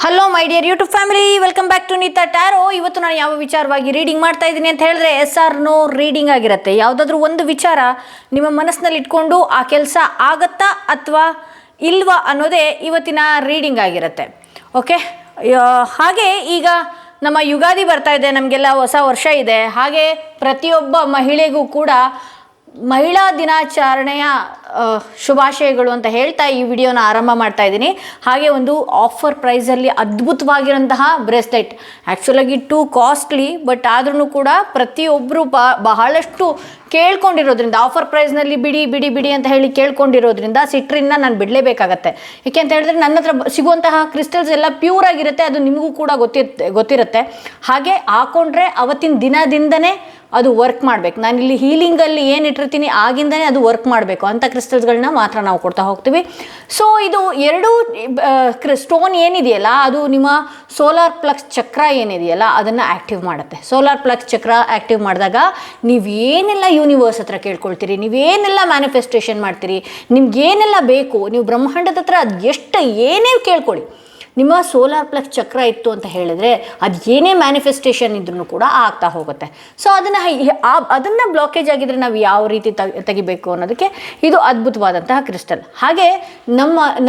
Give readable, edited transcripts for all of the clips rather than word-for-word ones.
Hello my dear YouTube family, welcome back to Neeta tarot. ಇವತ್ತು ನಾನು ಯಾವ ವಿಚಾರವಾಗಿ ರೀಡಿಂಗ್ ಮಾಡ್ತಾ ಇದ್ದೀನಿ ಅಂತ ಹೇಳಿದ್ರೆ ಎಸ್ ಆರ್ ನೋ ರೀಡಿಂಗ್ ಆಗಿರುತ್ತೆ. ಯಾವುದಾದ್ರೂ ಒಂದು ವಿಚಾರ ನಿಮ್ಮ ಮನಸ್ಸಿನಲ್ಲಿ ಇಟ್ಕೊಂಡು ಆ ಕೆಲಸ ಆಗತ್ತಾ ಅಥವಾ ಇಲ್ವಾ ಅನ್ನೋದೇ ಇವತ್ತಿನ ರೀಡಿಂಗ್ ಆಗಿರುತ್ತೆ. ಓಕೆ, ಹಾಗೆ ಈಗ ನಮ್ಮ ಯುಗಾದಿ ಬರ್ತಾ ಇದೆ, ನಮಗೆಲ್ಲ ಹೊಸ ವರ್ಷ ಇದೆ. ಹಾಗೆ ಪ್ರತಿಯೊಬ್ಬ ಮಹಿಳೆಗೂ ಕೂಡ ಮಹಿಳಾ ದಿನಾಚರಣೆಯ ಶುಭಾಶಯಗಳು ಅಂತ ಹೇಳ್ತಾ ಈ ವಿಡಿಯೋನ ಆರಂಭ ಮಾಡ್ತಾ ಇದ್ದೀನಿ. ಹಾಗೆ ಒಂದು ಆಫರ್ ಪ್ರೈಸಲ್ಲಿ ಅದ್ಭುತವಾಗಿರೋಂತಹ ಬ್ರೇಸ್ಲೆಟ್, ಆ್ಯಕ್ಚುಲಾಗಿ ಟೂ ಕಾಸ್ಟ್ಲಿ, ಬಟ್ ಆದ್ರೂ ಕೂಡ ಪ್ರತಿಯೊಬ್ಬರು ಬಹಳಷ್ಟು ಕೇಳ್ಕೊಂಡಿರೋದ್ರಿಂದ, ಆಫರ್ ಪ್ರೈಸ್ನಲ್ಲಿ ಬಿಡಿ ಬಿಡಿ ಬಿಡಿ ಅಂತ ಹೇಳಿ ಕೇಳ್ಕೊಂಡಿರೋದ್ರಿಂದ ಸಿಟ್ರಿನ್ನ ನಾನು ಬಿಡಲೇಬೇಕಾಗತ್ತೆ. ಏಕೆ ಅಂತ ಹೇಳಿದ್ರೆ ನನ್ನ ಹತ್ರ ಸಿಗುವಂತಹ ಕ್ರಿಸ್ಟಲ್ಸ್ ಎಲ್ಲ ಪ್ಯೂರ್ ಆಗಿರುತ್ತೆ, ಅದು ನಿಮಗೂ ಕೂಡ ಗೊತ್ತಿರುತ್ತೆ. ಹಾಗೆ ಹಾಕೊಂಡ್ರೆ ಅವತ್ತಿನ ದಿನದಿಂದನೇ ಅದು ವರ್ಕ್ ಮಾಡಬೇಕು. ನಾನಿಲ್ಲಿ ಹೀಲಿಂಗಲ್ಲಿ ಏನು ಇಟ್ಟಿರ್ತೀನಿ ಆಗಿಂದನೇ ಅದು ವರ್ಕ್ ಮಾಡಬೇಕು ಅಂತ ಕ್ರಿಸ್ಟಲ್ಸ್ಗಳನ್ನ ಮಾತ್ರ ನಾವು ಕೊಡ್ತಾ ಹೋಗ್ತೀವಿ. ಸೊ ಇದು ಎರಡೂ ಸ್ಟೋನ್ ಏನಿದೆಯಲ್ಲ ಅದು ನಿಮ್ಮ ಸೋಲಾರ್ ಪ್ಲಕ್ಸ್ ಚಕ್ರ ಏನಿದೆಯಲ್ಲ ಅದನ್ನು ಆ್ಯಕ್ಟಿವ್ ಮಾಡುತ್ತೆ. ಸೋಲಾರ್ ಪ್ಲಕ್ಸ್ ಚಕ್ರ ಆ್ಯಕ್ಟಿವ್ ಮಾಡಿದಾಗ ನೀವೇನೆಲ್ಲ ಯೂನಿವರ್ಸ್ ಹತ್ರ ಕೇಳ್ಕೊಳ್ತೀರಿ, ನೀವೇನೆಲ್ಲ ಮ್ಯಾನಿಫೆಸ್ಟೇಷನ್ ಮಾಡ್ತೀರಿ, ನಿಮ್ಗೇನೆಲ್ಲ ಬೇಕು, ನೀವು ಬ್ರಹ್ಮಾಂಡದ ಹತ್ರ ಅದು ಎಷ್ಟು ಏನೇನು ಕೇಳ್ಕೊಳ್ಳಿ, ನಿಮ್ಮ ಸೋಲಾರ್ ಪ್ಲಕ್ಸ್ ಚಕ್ರ ಇತ್ತು ಅಂತ ಹೇಳಿದರೆ ಅದು ಏನೇ ಮ್ಯಾನಿಫೆಸ್ಟೇಷನ್ ಇದ್ರೂ ಕೂಡ ಆಗ್ತಾ ಹೋಗುತ್ತೆ. ಸೊ ಅದನ್ನು ಬ್ಲಾಕೇಜ್ ಆಗಿದ್ರೆ ನಾವು ಯಾವ ರೀತಿ ತೆಗಿಬೇಕು ಅನ್ನೋದಕ್ಕೆ ಇದು ಅದ್ಭುತವಾದಂತಹ ಕ್ರಿಸ್ಟಲ್. ಹಾಗೆ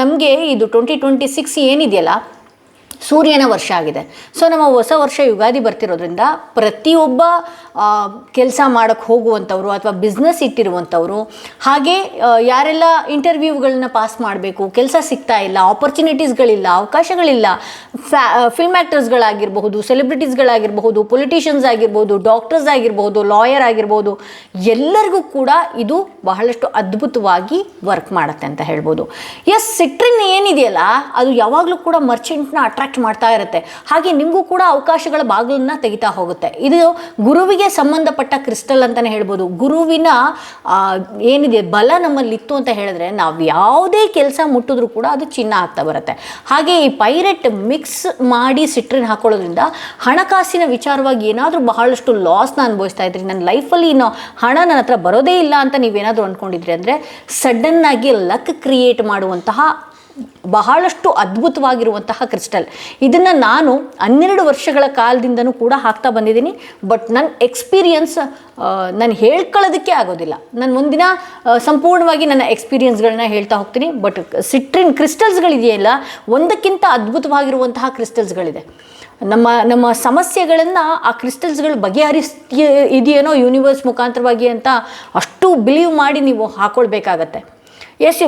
ನಮಗೆ ಇದು 2026 ಏನಿದೆಯಲ್ಲ ಸೂರ್ಯನ ವರ್ಷ ಆಗಿದೆ. ಸೊ ನಮ್ಮ ಹೊಸ ವರ್ಷ ಯುಗಾದಿ ಬರ್ತಿರೋದ್ರಿಂದ ಪ್ರತಿಯೊಬ್ಬ ಕೆಲಸ ಮಾಡೋಕ್ಕೆ ಹೋಗುವಂಥವ್ರು ಅಥವಾ ಬಿಸ್ನೆಸ್ ಇಟ್ಟಿರುವಂಥವ್ರು, ಹಾಗೆ ಯಾರೆಲ್ಲ ಇಂಟರ್ವ್ಯೂಗಳನ್ನ ಪಾಸ್ ಮಾಡಬೇಕು, ಕೆಲಸ ಸಿಗ್ತಾ ಇಲ್ಲ, ಆಪರ್ಚುನಿಟೀಸ್ಗಳಿಲ್ಲ, ಅವಕಾಶಗಳಿಲ್ಲ, ಫಿಲ್ಮ್ ಆ್ಯಕ್ಟರ್ಸ್ಗಳಾಗಿರ್ಬಹುದು, ಸೆಲೆಬ್ರಿಟೀಸ್ಗಳಾಗಿರ್ಬಹುದು, ಪೊಲಿಟಿಷಿಯನ್ಸ್ ಆಗಿರ್ಬೋದು, ಡಾಕ್ಟರ್ಸ್ ಆಗಿರ್ಬೋದು, ಲಾಯರ್ ಆಗಿರ್ಬೋದು, ಎಲ್ಲರಿಗೂ ಕೂಡ ಇದು ಬಹಳಷ್ಟು ಅದ್ಭುತವಾಗಿ ವರ್ಕ್ ಮಾಡುತ್ತೆ ಅಂತ ಹೇಳ್ಬೋದು. ಸಿಟ್ರಿನ್ ಏನಿದೆಯಲ್ಲ ಅದು ಯಾವಾಗಲೂ ಕೂಡ ಮರ್ಚೆಂಟ್ನ ಅಟ್ರಾಕ್ಟ್ ಮಾಡ್ತಾ ಇರುತ್ತೆ. ಹಾಗೆ ನಿಮಗೂ ಕೂಡ ಅವಕಾಶಗಳ ಬಾಗಿಲನ್ನ ತೆಗಿತಾ ಹೋಗುತ್ತೆ. ಇದು ಗುರುವಿಗೆ ಸಂಬಂಧಪಟ್ಟ ಕ್ರಿಸ್ಟಲ್ ಅಂತಲೇ ಹೇಳ್ಬೋದು. ಗುರುವಿನ ಏನಿದೆ ಬಲ ನಮ್ಮಲ್ಲಿ ಇತ್ತು ಅಂತ ಹೇಳಿದ್ರೆ ನಾವು ಯಾವುದೇ ಕೆಲಸ ಮುಟ್ಟಿದ್ರೂ ಕೂಡ ಅದು ಚಿನ್ನ ಆಗ್ತಾ ಬರುತ್ತೆ. ಹಾಗೆ ಈ ಪೈರೆಟ್ ಮಿಕ್ಸ್ ಮಾಡಿ ಸಿಟ್ರಿನ್ ಹಾಕೊಳ್ಳೋದ್ರಿಂದ ಹಣಕಾಸಿನ ವಿಚಾರವಾಗಿ ಏನಾದರೂ ಬಹಳಷ್ಟು ಲಾಸ್ನ ಅನುಭವಿಸ್ತಾ ಇದ್ರಿ, ನನ್ನ ಲೈಫಲ್ಲಿ ಇನ್ನು ಹಣ ನನ್ನ ಹತ್ರ ಬರೋದೇ ಇಲ್ಲ ಅಂತ ನೀವೇನಾದರೂ ಅಂದ್ಕೊಂಡಿದ್ರಿ ಅಂದರೆ ಸಡನ್ನಾಗಿ ಲಕ್ ಕ್ರಿಯೇಟ್ ಮಾಡುವಂತಹ ಬಹಳಷ್ಟು ಅದ್ಭುತವಾಗಿರುವಂತಹ ಕ್ರಿಸ್ಟಲ್. ಇದನ್ನು ನಾನು 12 ವರ್ಷಗಳ ಕಾಲದಿಂದನೂ ಕೂಡ ಹಾಕ್ತಾ ಬಂದಿದ್ದೀನಿ. ಬಟ್ ನನ್ನ ಎಕ್ಸ್ಪೀರಿಯನ್ಸ್ ನಾನು ಹೇಳ್ಕೊಳ್ಳೋದಕ್ಕೆ ಆಗೋದಿಲ್ಲ. ನಾನು ಒಂದಿನ ಸಂಪೂರ್ಣವಾಗಿ ನನ್ನ ಎಕ್ಸ್ಪೀರಿಯನ್ಸ್ಗಳನ್ನ ಹೇಳ್ತಾ ಹೋಗ್ತೀನಿ. ಬಟ್ ಸಿಟ್ರಿನ್ ಕ್ರಿಸ್ಟಲ್ಸ್ಗಳಿದೆಯಲ್ಲ ಒಂದಕ್ಕಿಂತ ಅದ್ಭುತವಾಗಿರುವಂತಹ ಕ್ರಿಸ್ಟಲ್ಸ್ಗಳಿದೆ. ನಮ್ಮ ಸಮಸ್ಯೆಗಳನ್ನು ಆ ಕ್ರಿಸ್ಟಲ್ಸ್ಗಳು ಇದೆಯೇನೋ ಯೂನಿವರ್ಸ್ ಮುಖಾಂತರವಾಗಿ ಅಂತ ಅಷ್ಟು ಬಿಲೀವ್ ಮಾಡಿ ನೀವು ಹಾಕ್ಕೊಳ್ಬೇಕಾಗತ್ತೆ.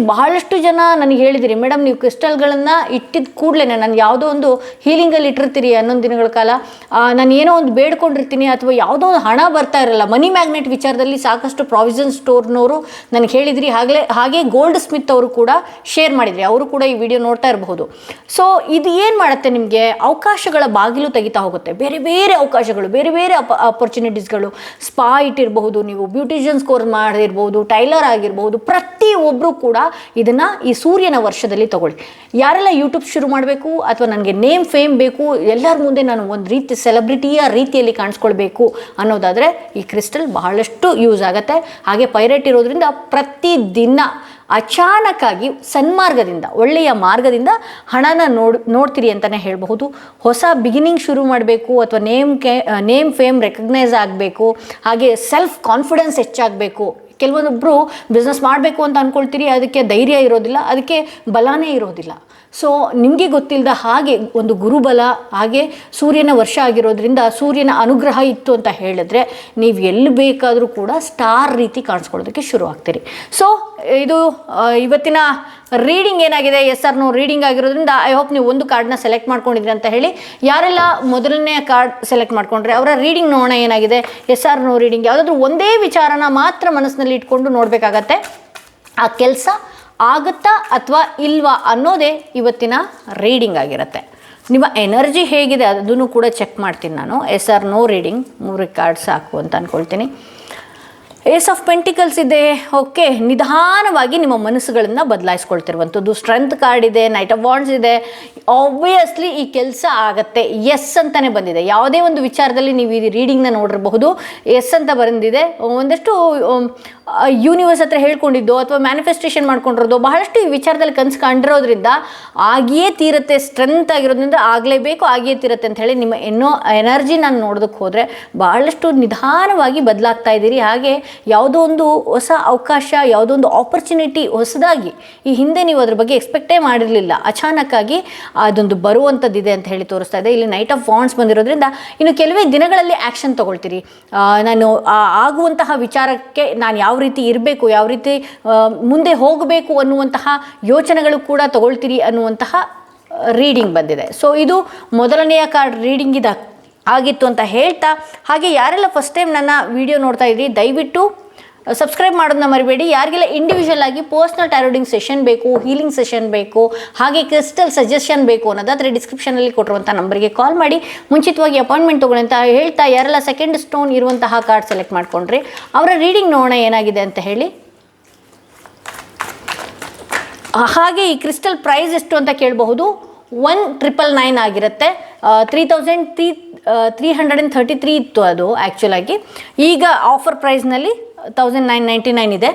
ಬಹಳಷ್ಟು ಜನ ನನಗೆ ಹೇಳಿದಿರಿ, ಮೇಡಮ್ ನೀವು ಕ್ರಿಸ್ಟಲ್ಗಳನ್ನು ಇಟ್ಟಿದ್ದ ಕೂಡಲೇ ನಾನು ಯಾವುದೋ ಒಂದು ಹೀಲಿಂಗಲ್ಲಿ ಇಟ್ಟಿರ್ತೀರಿ 11 ದಿನಗಳ ಕಾಲ, ನಾನು ಏನೋ ಒಂದು ಬೇಡ್ಕೊಂಡಿರ್ತೀನಿ ಅಥವಾ ಯಾವುದೋ ಒಂದು ಹಣ ಬರ್ತಾ ಇರಲ್ಲ. ಮನಿ ಮ್ಯಾಗ್ನೆಟ್ ವಿಚಾರದಲ್ಲಿ ಸಾಕಷ್ಟು ಪ್ರಾವಿಷನ್ ಸ್ಟೋರ್ನವರು ನನಗೆ ಹೇಳಿದ್ರಿ. ಹಾಗೆ ಗೋಲ್ಡ್ ಸ್ಮಿತ್ ಅವರು ಕೂಡ ಶೇರ್ ಮಾಡಿದ್ರಿ, ಅವರು ಕೂಡ ಈ ವಿಡಿಯೋ ನೋಡ್ತಾ ಇರಬಹುದು. ಸೊ ಇದು ಏನು ಮಾಡುತ್ತೆ, ನಿಮಗೆ ಅವಕಾಶಗಳ ಬಾಗಿಲು ತೆಗಿತಾ ಹೋಗುತ್ತೆ. ಬೇರೆ ಬೇರೆ ಅವಕಾಶಗಳು, ಬೇರೆ ಬೇರೆ ಅಪರ್ಚುನಿಟೀಸ್ಗಳು, ಸ್ಪಾ ಇಟ್ಟಿರಬಹುದು, ನೀವು ಬ್ಯೂಟಿಷಿಯನ್ಸ್ ಕೋರ್ಸ್ ಮಾಡಿರ್ಬೋದು, ಟೈಲರ್ ಆಗಿರ್ಬೋದು, ಪ್ರತಿಯೊಬ್ಬರು ಕೂಡ ಇದನ್ನು ಈ ಸೂರ್ಯನ ವರ್ಷದಲ್ಲಿ ತಗೊಳ್ಳಿ. ಯಾರೆಲ್ಲ ಯೂಟ್ಯೂಬ್ ಶುರು ಮಾಡಬೇಕು ಅಥವಾ ನನಗೆ ನೇಮ್ ಫೇಮ್ ಬೇಕು, ಎಲ್ಲರ ಮುಂದೆ ನಾನು ಒಂದು ರೀತಿ ಸೆಲೆಬ್ರಿಟಿಯ ರೀತಿಯಲ್ಲಿ ಕಾಣಿಸ್ಕೊಳ್ಬೇಕು ಅನ್ನೋದಾದರೆ ಈ ಕ್ರಿಸ್ಟಲ್ ಬಹಳಷ್ಟು ಯೂಸ್ ಆಗುತ್ತೆ. ಹಾಗೆ ಪೈರೇಟ್ ಇರೋದ್ರಿಂದ ಪ್ರತಿದಿನ ಅಚಾನಕ್ಕಾಗಿ ಸನ್ಮಾರ್ಗದಿಂದ, ಒಳ್ಳೆಯ ಮಾರ್ಗದಿಂದ ಹಣನ ನೋಡ್ತೀರಿ ಅಂತಲೇ ಹೇಳಬಹುದು. ಹೊಸ ಬಿಗಿನಿಂಗ್ ಶುರು ಮಾಡಬೇಕು ಅಥವಾ ನೇಮ್ ಫೇಮ್ ರೆಕಗ್ನೈಸ್ ಆಗಬೇಕು, ಹಾಗೆ ಸೆಲ್ಫ್ ಕಾನ್ಫಿಡೆನ್ಸ್ ಹೆಚ್ಚಾಗಬೇಕು. ಕೆಲವೊಬ್ಬರು ಬಿಸ್ನೆಸ್ ಮಾಡಬೇಕು ಅಂತ ಅಂದ್ಕೊಳ್ತೀರಿ, ಅದಕ್ಕೆ ಧೈರ್ಯ ಇರೋದಿಲ್ಲ, ಅದಕ್ಕೆ ಬಲನೇ ಇರೋದಿಲ್ಲ. ಸೊ ನಿಮಗೆ ಗೊತ್ತಿಲ್ಲದ ಹಾಗೆ ಒಂದು ಗುರುಬಲ, ಹಾಗೆ ಸೂರ್ಯನ ವರ್ಷ ಆಗಿರೋದ್ರಿಂದ ಸೂರ್ಯನ ಅನುಗ್ರಹ ಇತ್ತು ಅಂತ ಹೇಳಿದ್ರೆ ನೀವು ಎಲ್ಲಿ ಬೇಕಾದರೂ ಕೂಡ ಸ್ಟಾರ್ ರೀತಿ ಕಾಣಿಸ್ಕೊಳ್ಳೋದಕ್ಕೆ ಶುರು ಆಗ್ತೀರಿ. ಸೊ ಇದು ಇವತ್ತಿನ ರೀಡಿಂಗ್ ಏನಾಗಿದೆ, ನೋ ರೀಡಿಂಗ್ ಆಗಿರೋದ್ರಿಂದ ಐ ಹೋಪ್ ನೀವು ಒಂದು ಕಾರ್ಡ್ನ ಸೆಲೆಕ್ಟ್ ಮಾಡ್ಕೊಂಡಿದ್ರಿ ಅಂತ ಹೇಳಿ. ಯಾರೆಲ್ಲ ಮೊದಲನೇ ಕಾರ್ಡ್ ಸೆಲೆಕ್ಟ್ ಮಾಡ್ಕೊಂಡ್ರೆ ಅವರ ರೀಡಿಂಗ್ ನೋಡೋಣ ಏನಾಗಿದೆ. ನೋ ರೀಡಿಂಗ್ ಯಾವುದಾದ್ರೂ ಒಂದೇ ವಿಚಾರನ ಮಾತ್ರ ಮನಸ್ಸಿನಲ್ಲಿ ಇಟ್ಕೊಂಡು ನೋಡಬೇಕಾಗತ್ತೆ. ಆ ಕೆಲಸ ಆಗುತ್ತಾ ಅಥವಾ ಇಲ್ವಾ ಅನ್ನೋದೇ ಇವತ್ತಿನ ರೀಡಿಂಗ್ ಆಗಿರುತ್ತೆ. ನಿಮ್ಮ ಎನರ್ಜಿ ಹೇಗಿದೆ ಅದನ್ನು ಕೂಡ ಚೆಕ್ ಮಾಡ್ತೀನಿ ನಾನು. ನೋ ರೀಡಿಂಗ್ 3 ಕಾರ್ಡ್ ಸಾಕು ಅಂತ ಅಂದ್ಕೊಳ್ತೀನಿ. ಏಸ್ ಆಫ್ ಪೆಂಟಿಕಲ್ಸ್ ಇದೆ. ಓಕೆ, ನಿಧಾನವಾಗಿ ನಿಮ್ಮ ಮನಸ್ಸುಗಳನ್ನು ಬದಲಾಯಿಸ್ಕೊಳ್ತಿರುವಂಥದ್ದು. ಸ್ಟ್ರೆಂತ್ ಕಾರ್ಡ್ ಇದೆ, ನೈಟ್ ಆಫ್ ವಾಂಡ್ಸ್ ಇದೆ. ಆಬ್ವಿಯಸ್ಲಿ ಈ ಕೆಲಸ ಆಗತ್ತೆ, ಎಸ್ ಅಂತಲೇ ಬಂದಿದೆ. ಯಾವುದೇ ಒಂದು ವಿಚಾರದಲ್ಲಿ ನೀವು ಈ ರೀಡಿಂಗ್ನ ನೋಡಿರಬಹುದು, ಎಸ್ ಅಂತ ಬಂದಿದೆ. ಒಂದಷ್ಟು ಯೂನಿವರ್ಸ್ ಹತ್ರ ಹೇಳ್ಕೊಂಡಿದ್ದು ಅಥವಾ ಮ್ಯಾನಿಫೆಸ್ಟೇಷನ್ ಮಾಡ್ಕೊಂಡಿರೋದು, ಬಹಳಷ್ಟು ಈ ವಿಚಾರದಲ್ಲಿ ಕನಸು ಕಂಡಿರೋದ್ರಿಂದ ಆಗಿಯೇ ತೀರುತ್ತೆ, ಸ್ಟ್ರೆಂತ್ ಆಗಿರೋದ್ರಿಂದ ಆಗಲೇಬೇಕು, ಆಗಿಯೇ ತೀರುತ್ತೆ ಅಂತ ಹೇಳಿ ನಿಮ್ಮ ಎನರ್ಜಿ ನಾನು ನೋಡೋದಕ್ಕೆ ಹೋದರೆ ಬಹಳಷ್ಟು ನಿಧಾನವಾಗಿ ಬದಲಾಗ್ತಾ ಇದ್ದೀರಿ. ಹಾಗೆ ಯಾವುದೋ ಒಂದು ಹೊಸ ಅವಕಾಶ, ಯಾವುದೋ ಒಂದು ಆಪರ್ಚುನಿಟಿ ಹೊಸದಾಗಿ ಈ ಹಿಂದೆ ನೀವು ಅದ್ರ ಬಗ್ಗೆ ಎಕ್ಸ್ಪೆಕ್ಟೇ ಮಾಡಿರಲಿಲ್ಲ, ಅಚಾನಕ್ಕಾಗಿ ಅದೊಂದು ಬರುವಂಥದ್ದಿದೆ ಅಂತ ಹೇಳಿ ತೋರಿಸ್ತಾ ಇದೆ. ಇಲ್ಲಿ ನೈಟ್ ಆಫ್ ವಾಂಡ್ಸ್ ಬಂದಿರೋದ್ರಿಂದ ಇನ್ನು ಕೆಲವೇ ದಿನಗಳಲ್ಲಿ ಆ್ಯಕ್ಷನ್ ತೊಗೊಳ್ತೀರಿ. ನಾನು ಆಗುವಂತಹ ವಿಚಾರಕ್ಕೆ ನಾನು ಯಾವ ರೀತಿ ಇರಬೇಕು, ಯಾವ ರೀತಿ ಮುಂದೆ ಹೋಗಬೇಕು ಅನ್ನುವಂತಹ ಯೋಚನೆಗಳು ಕೂಡ ತಗೊಳ್ತೀರಿ ಅನ್ನುವಂತಹ ರೀಡಿಂಗ್ ಬಂದಿದೆ. ಸೊ ಇದು ಮೊದಲನೆಯ ಕಾರ್ಡ್ ರೀಡಿಂಗ್ ಆಗಿತ್ತು ಅಂತ ಹೇಳ್ತಾ, ಹಾಗೆ ಯಾರೆಲ್ಲ ಫಸ್ಟ್ ಟೈಮ್ ನನ್ನ ವಿಡಿಯೋ ನೋಡ್ತಾ ಇದ್ರಿ ದಯವಿಟ್ಟು ಸಬ್ಸ್ಕ್ರೈಬ್ ಮಾಡೋದನ್ನ ಮರಿಬೇಡಿ. ಯಾರಿಗೆಲ್ಲ ಇಂಡಿವಿಜುವಲ್ ಆಗಿ ಪರ್ಸ್ನಲ್ ಟ್ಯಾರೋಡಿಂಗ್ ಸೆಷನ್ ಬೇಕು, ಹೀಲಿಂಗ್ ಸೆಷನ್ ಬೇಕು, ಹಾಗೆ ಕ್ರಿಸ್ಟಲ್ ಸಜೆಷನ್ ಬೇಕು ಅನ್ನೋದಾದರೆ ಡಿಸ್ಕ್ರಿಪ್ಷನಲ್ಲಿ ಕೊಟ್ಟಿರುವಂಥ ನಂಬರ್ಗೆ ಕಾಲ್ ಮಾಡಿ ಮುಂಚಿತವಾಗಿ ಅಪಾಯಿಂಟ್ಮೆಂಟ್ ತೊಗೊಳ್ಳಿ ಅಂತ ಹೇಳ್ತಾ, ಯಾರೆಲ್ಲ ಸೆಕೆಂಡ್ ಸ್ಟೋನ್ ಇರುವಂತಹ ಕಾರ್ಡ್ ಸೆಲೆಕ್ಟ್ ಮಾಡ್ಕೊಂಡ್ರಿ ಅವರ ರೀಡಿಂಗ್ ನೋಡೋಣ ಏನಾಗಿದೆ ಅಂತ ಹೇಳಿ. ಹಾಗೆ ಈ ಕ್ರಿಸ್ಟಲ್ ಪ್ರೈಸ್ ಎಷ್ಟು ಅಂತ ಕೇಳಬಹುದು. 1999 ಆಗಿರುತ್ತೆ. 3333 ಇತ್ತು ಅದು ಆ್ಯಕ್ಚುಲಾಗಿ. ಈಗ ಆಫರ್ ಪ್ರೈಸ್ನಲ್ಲಿ 1999 ಇದೆ.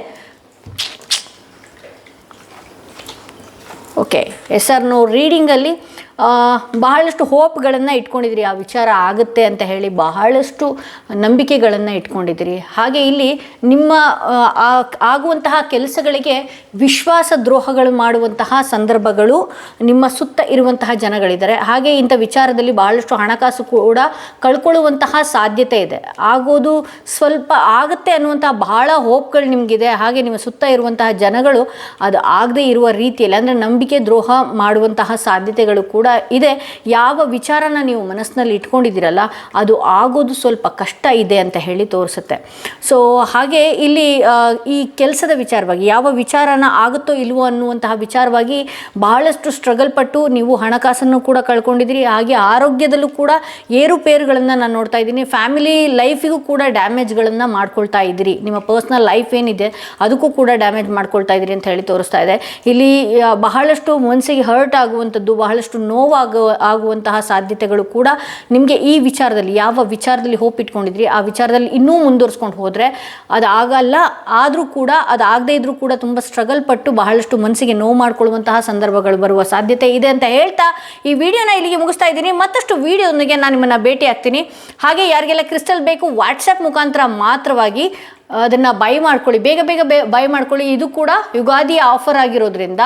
ಓಕೆ, ಎಸ್ ಆರ್ ನೋ ರೀಡಿಂಗಲ್ಲಿ ಬಹಳಷ್ಟು ಹೋಪ್ಗಳನ್ನು ಇಟ್ಕೊಂಡಿದ್ದೀರಿ, ಆ ವಿಚಾರ ಆಗುತ್ತೆ ಅಂತ ಹೇಳಿ ಬಹಳಷ್ಟು ನಂಬಿಕೆಗಳನ್ನು ಇಟ್ಕೊಂಡಿದ್ದೀರಿ. ಹಾಗೆ ಇಲ್ಲಿ ನಿಮ್ಮ ಆಗುವಂತಹ ಕೆಲಸಗಳಿಗೆ ವಿಶ್ವಾಸ ದ್ರೋಹಗಳು ಮಾಡುವಂತಹ ಸಂದರ್ಭಗಳು ನಿಮ್ಮ ಸುತ್ತ ಇರುವಂತಹ ಜನಗಳಿದ್ದಾರೆ. ಹಾಗೆ ಇಂಥ ವಿಚಾರದಲ್ಲಿ ಬಹಳಷ್ಟು ಹಣಕಾಸು ಕೂಡ ಕಳ್ಕೊಳ್ಳುವಂತಹ ಸಾಧ್ಯತೆ ಇದೆ. ಆಗೋದು ಸ್ವಲ್ಪ ಆಗುತ್ತೆ ಅನ್ನುವಂತಹ ಬಹಳ ಹೋಪ್ಗಳು ನಿಮಗಿದೆ. ಹಾಗೆ ನಿಮ್ಮ ಸುತ್ತ ಇರುವಂತಹ ಜನಗಳು ಅದು ಆಗದೇ ಇರುವ ರೀತಿಯಲ್ಲಿ, ಅಂದರೆ ನಂಬಿಕೆ ದ್ರೋಹ ಮಾಡುವಂತಹ ಸಾಧ್ಯತೆಗಳು ಕೂಡ ಇದೆ. ಯಾವ ವಿಚಾರನ ನೀವು ಮನಸ್ಸಿನಲ್ಲಿ ಇಟ್ಕೊಂಡಿದ್ದೀರಲ್ಲ ಅದು ಆಗೋದು ಸ್ವಲ್ಪ ಕಷ್ಟ ಇದೆ ಅಂತ ಹೇಳಿ ತೋರಿಸುತ್ತೆ. ಸೊ ಹಾಗೆ ಇಲ್ಲಿ ಈ ಕೆಲಸದ ವಿಚಾರವಾಗಿ ಯಾವ ವಿಚಾರನ ಆಗುತ್ತೋ ಇಲ್ವೋ ಅನ್ನುವಂತಹ ವಿಚಾರವಾಗಿ ಬಹಳಷ್ಟು ಸ್ಟ್ರಗಲ್ ಪಟ್ಟು ನೀವು ಹಣಕಾಸನ್ನು ಕೂಡ ಕಳ್ಕೊಂಡಿದ್ದೀರಿ. ಹಾಗೆ ಆರೋಗ್ಯದಲ್ಲೂ ಕೂಡ ಏರುಪೇರುಗಳನ್ನು ನಾನು ನೋಡ್ತಾ ಇದ್ದೀನಿ. ಫ್ಯಾಮಿಲಿ ಲೈಫಿಗೂ ಕೂಡ ಡ್ಯಾಮೇಜ್ಗಳನ್ನು ಮಾಡ್ಕೊಳ್ತಾ ಇದ್ದೀರಿ. ನಿಮ್ಮ ಪರ್ಸ್ನಲ್ ಲೈಫ್ ಏನಿದೆ ಅದಕ್ಕೂ ಕೂಡ ಡ್ಯಾಮೇಜ್ ಮಾಡ್ಕೊಳ್ತಾ ಇದ್ದೀರಿ ಅಂತ ಹೇಳಿ ತೋರಿಸ್ತಾ ಇದೆ. ಇಲ್ಲಿ ಬಹಳಷ್ಟು ಮನಸ್ಸಿಗೆ ಹರ್ಟ್ ಆಗುವಂಥದ್ದು, ಬಹಳಷ್ಟು ಆಗುವಂತಹ ಸಾಧ್ಯತೆಗಳು ಕೂಡ ನಿಮಗೆ ಈ ವಿಚಾರದಲ್ಲಿ, ಯಾವ ವಿಚಾರದಲ್ಲಿ ಹೋಪ್ ಇಟ್ಕೊಂಡಿದ್ರಿ ಆ ವಿಚಾರದಲ್ಲಿ ಇನ್ನೂ ಮುಂದುವರಿಸ್ಕೊಂಡು ಹೋದರೆ ಅದು ಆಗಲ್ಲ. ಆದರೂ ಕೂಡ ಅದು ಆಗದೇ ಇದ್ರೂ ಕೂಡ ತುಂಬ ಸ್ಟ್ರಗಲ್ ಪಟ್ಟು ಬಹಳಷ್ಟು ಮನಸ್ಸಿಗೆ ನೋವು ಮಾಡ್ಕೊಳ್ಳುವಂತಹ ಸಂದರ್ಭಗಳು ಬರುವ ಸಾಧ್ಯತೆ ಇದೆ ಅಂತ ಹೇಳ್ತಾ ಈ ವಿಡಿಯೋನ ಇಲ್ಲಿಗೆ ಮುಗಿಸ್ತಾ ಇದ್ದೀನಿ. ಮತ್ತಷ್ಟು ವಿಡಿಯೋದೊಂದಿಗೆ ನಾನು ನಿಮ್ಮನ್ನು ಭೇಟಿ ಆಗ್ತೀನಿ. ಹಾಗೆ ಯಾರಿಗೆಲ್ಲ ಕ್ರಿಸ್ಟಲ್ ಬೇಕು ವಾಟ್ಸಪ್ ಮುಖಾಂತರ ಮಾತ್ರವಾಗಿ ಅದನ್ನು ಬೈ ಮಾಡ್ಕೊಳ್ಳಿ, ಬೇಗ ಬೈ ಮಾಡ್ಕೊಳ್ಳಿ. ಇದು ಕೂಡ ಯುಗಾದಿಯ ಆಫರ್ ಆಗಿರೋದ್ರಿಂದ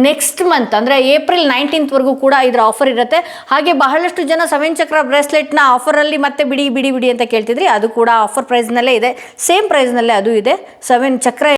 ನೆಕ್ಸ್ಟ್ ಮಂತ್ ಅಂದರೆ ಏಪ್ರಿಲ್ 19th ಕೂಡ ಇದರ ಆಫರ್ ಇರುತ್ತೆ. ಹಾಗೆ ಬಹಳಷ್ಟು ಜನ 7 ಚಕ್ರ ಬ್ರೇಸ್ಲೆಟ್ನ ಆಫರಲ್ಲಿ ಮತ್ತೆ ಬಿಡಿ ಅಂತ ಕೇಳ್ತಿದ್ರಿ, ಅದು ಕೂಡ ಆಫರ್ ಪ್ರೈಸ್ನಲ್ಲೇ ಇದೆ, ಸೇಮ್ ಪ್ರೈಸ್ನಲ್ಲೇ ಅದು ಇದೆ. 7 ಚಕ್ರ